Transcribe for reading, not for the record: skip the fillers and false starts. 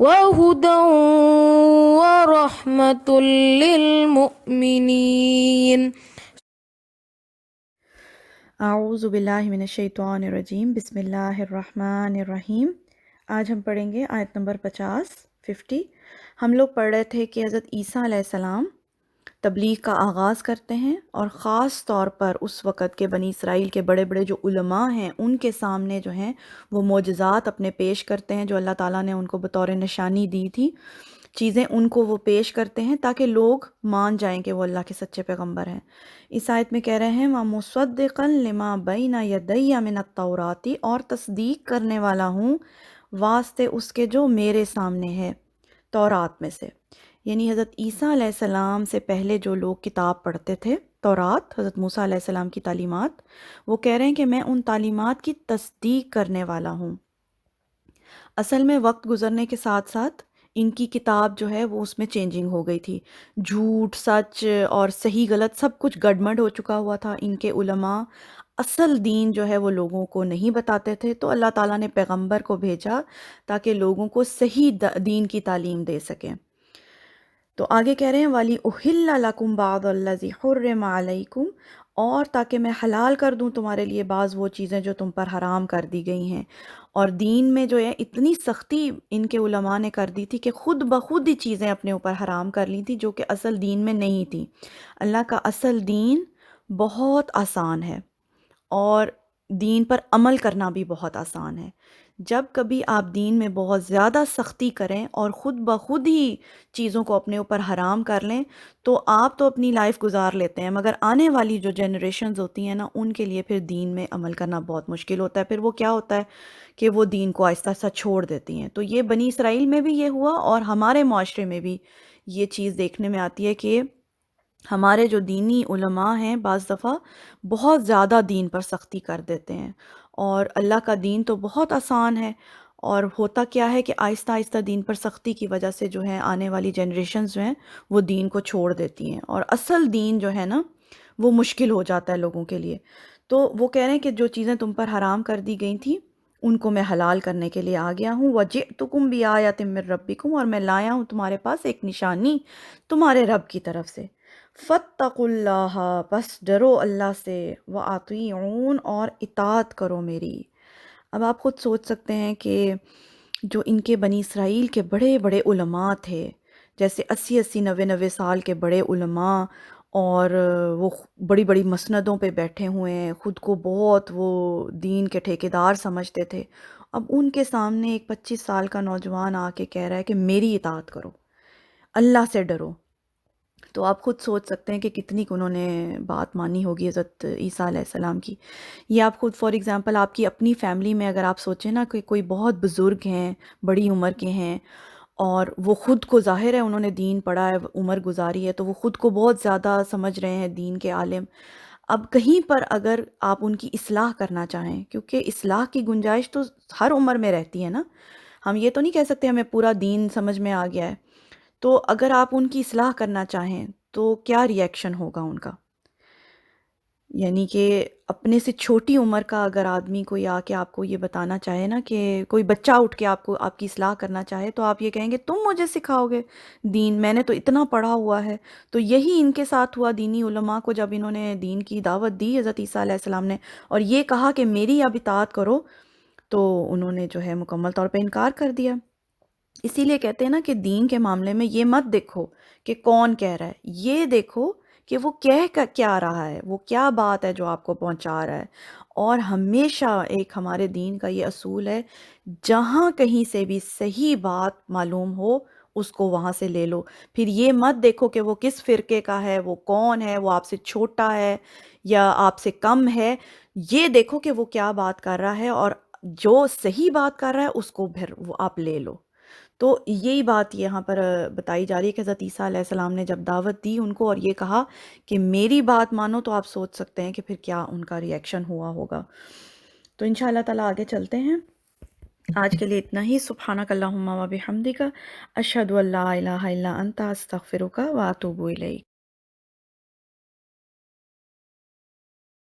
وهدى ورحمة للمؤمنين. اعوذ باللہ من الشیطان الرجیم، بسم اللہ الرحمن الرحیم۔ آج ہم پڑھیں گے آیت نمبر 50۔ ہم لوگ پڑھ رہے تھے کہ حضرت عیسیٰ علیہ السلام تبلیغ کا آغاز کرتے ہیں، اور خاص طور پر اس وقت کے بنی اسرائیل کے بڑے بڑے جو علماء ہیں ان کے سامنے جو ہیں وہ معجزات اپنے پیش کرتے ہیں جو اللہ تعالیٰ نے ان کو بطور نشانی دی تھی، چیزیں ان کو وہ پیش کرتے ہیں تاکہ لوگ مان جائیں کہ وہ اللہ کے سچے پیغمبر ہیں۔ اس آیت میں کہہ رہے ہیں وَمُصَدِّقًا لِمَا بَيْنَ يَدَيَّ مِنَ التَّوْرَاةِ، اور تصدیق کرنے والا ہوں واسطے اس کے جو میرے سامنے ہے تورات میں سے۔ یعنی حضرت عیسیٰ علیہ السلام سے پہلے جو لوگ کتاب پڑھتے تھے، تورات، حضرت موسیٰ علیہ السلام کی تعلیمات، وہ کہہ رہے ہیں کہ میں ان تعلیمات کی تصدیق کرنے والا ہوں۔ اصل میں وقت گزرنے کے ساتھ ساتھ ان کی کتاب جو ہے وہ اس میں چینجنگ ہو گئی تھی، جھوٹ سچ اور صحیح غلط سب کچھ گڈمڈ ہو چکا ہوا تھا۔ ان کے علماء اصل دین جو ہے وہ لوگوں کو نہیں بتاتے تھے، تو اللہ تعالیٰ نے پیغمبر کو بھیجا تاکہ لوگوں کو صحیح دین کی تعلیم دے سکیں۔ تو آگے کہہ رہے ہیں وَلِأُحِلَّ لَكُمْ بَعْضَ الَّذِي حُرِّمَ عَلَيْكُمْ، اور تاکہ میں حلال کر دوں تمہارے لیے بعض وہ چیزیں جو تم پر حرام کر دی گئی ہیں۔ اور دین میں جو ہے اتنی سختی ان کے علماء نے کر دی تھی کہ خود بخود ہی چیزیں اپنے اوپر حرام کر لی تھی جو کہ اصل دین میں نہیں تھی۔ اللہ کا اصل دین بہت آسان ہے، اور دین پر عمل کرنا بھی بہت آسان ہے۔ جب کبھی آپ دین میں بہت زیادہ سختی کریں اور خود بخود ہی چیزوں کو اپنے اوپر حرام کر لیں تو آپ تو اپنی لائف گزار لیتے ہیں، مگر آنے والی جو جنریشنز ہوتی ہیں نا ان کے لیے پھر دین میں عمل کرنا بہت مشکل ہوتا ہے۔ پھر وہ کیا ہوتا ہے کہ وہ دین کو آہستہ آہستہ چھوڑ دیتی ہیں۔ تو یہ بنی اسرائیل میں بھی یہ ہوا، اور ہمارے معاشرے میں بھی یہ چیز دیکھنے میں آتی ہے کہ ہمارے جو دینی علماء ہیں بعض دفعہ بہت زیادہ دین پر سختی کر دیتے ہیں، اور اللہ کا دین تو بہت آسان ہے، اور ہوتا کیا ہے کہ آہستہ آہستہ دین پر سختی کی وجہ سے جو ہے آنے والی جنریشنز جو ہیں وہ دین کو چھوڑ دیتی ہیں، اور اصل دین جو ہے نا وہ مشکل ہو جاتا ہے لوگوں کے لیے۔ تو وہ کہہ رہے ہیں کہ جو چیزیں تم پر حرام کر دی گئی تھیں ان کو میں حلال کرنے کے لیے آ گیا ہوں۔ وَجِئْتُكُمْ بِآیَةٍ مِّن رَبِّكُمْ، اور میں لایا ہوں تمہارے پاس ایک نشانی تمہارے رب کی طرف سے۔ فَاتَّقُوا اللَّهَ، بس ڈرو اللہ سے، وَأَطِیعُونْ، اور اطاعت کرو میری۔ اب آپ خود سوچ سکتے ہیں کہ جو ان کے بنی اسرائیل کے بڑے بڑے علماء تھے، جیسے 80 80 90 90 سال کے بڑے علماء، اور وہ بڑی بڑی مسندوں پہ بیٹھے ہوئے ہیں، خود کو بہت وہ دین کے ٹھیکیدار سمجھتے تھے، اب ان کے سامنے ایک 25 سال کا نوجوان آ کے کہہ رہا ہے کہ میری اطاعت کرو، اللہ سے ڈرو۔ تو آپ خود سوچ سکتے ہیں کہ کتنی انہوں نے بات مانی ہوگی حضرت عیسیٰ علیہ السلام کی۔ یہ آپ خود فار ایگزامپل آپ کی اپنی فیملی میں اگر آپ سوچیں نا کہ کوئی بہت بزرگ ہیں، بڑی عمر کے ہیں، اور وہ خود کو ظاہر ہے انہوں نے دین پڑھا ہے، عمر گزاری ہے، تو وہ خود کو بہت زیادہ سمجھ رہے ہیں دین کے عالم۔ اب کہیں پر اگر آپ ان کی اصلاح کرنا چاہیں، کیونکہ اصلاح کی گنجائش تو ہر عمر میں رہتی ہے نا، ہم یہ تو نہیں کہہ سکتے ہمیں پورا دین سمجھ میں آ گیا ہے، تو اگر آپ ان کی اصلاح کرنا چاہیں تو کیا ری ایکشن ہوگا ان کا؟ یعنی کہ اپنے سے چھوٹی عمر کا اگر آدمی کوئی آ کے آپ کو یہ بتانا چاہے نا، کہ کوئی بچہ اٹھ کے آپ کو آپ کی اصلاح کرنا چاہے، تو آپ یہ کہیں گے تم مجھے سکھاؤ گے دین، میں نے تو اتنا پڑھا ہوا ہے۔ تو یہی ان کے ساتھ ہوا دینی علماء کو، جب انہوں نے دین کی دعوت دی حضرت عیسیٰ علیہ السلام نے، اور یہ کہا کہ میری اب اطاعت کرو، تو انہوں نے جو ہے مکمل طور پہ انکار کر دیا۔ اسی لیے کہتے ہیں نا کہ دین کے معاملے میں یہ مت دیکھو کہ کون کہہ رہا ہے، یہ دیکھو کہ وہ کیا رہا ہے، وہ کیا بات ہے جو آپ کو پہنچا رہا ہے۔ اور ہمیشہ ایک ہمارے دین کا یہ اصول ہے، جہاں کہیں سے بھی صحیح بات معلوم ہو اس کو وہاں سے لے لو۔ پھر یہ مت دیکھو کہ وہ کس فرقے کا ہے، وہ کون ہے، وہ آپ سے چھوٹا ہے یا آپ سے کم ہے، یہ دیکھو کہ وہ کیا بات کر رہا ہے، اور جو صحیح بات کر رہا ہے اس کو پھر وہ آپ لے لو۔ تو یہی بات یہاں پر بتائی جا رہی ہے کہ حضرت عیسیٰ علیہ السلام نے جب دعوت دی ان کو اور یہ کہا کہ میری بات مانو، تو آپ سوچ سکتے ہیں کہ پھر کیا ان کا ری ایکشن ہوا ہوگا۔ تو انشاءاللہ تعالیٰ آگے چلتے ہیں۔ آج کے لیے اتنا ہی۔ سبحانک اللہم و بحمدک، اشہد ان لا الہ الا انت، استغفرک و اتوب الیک۔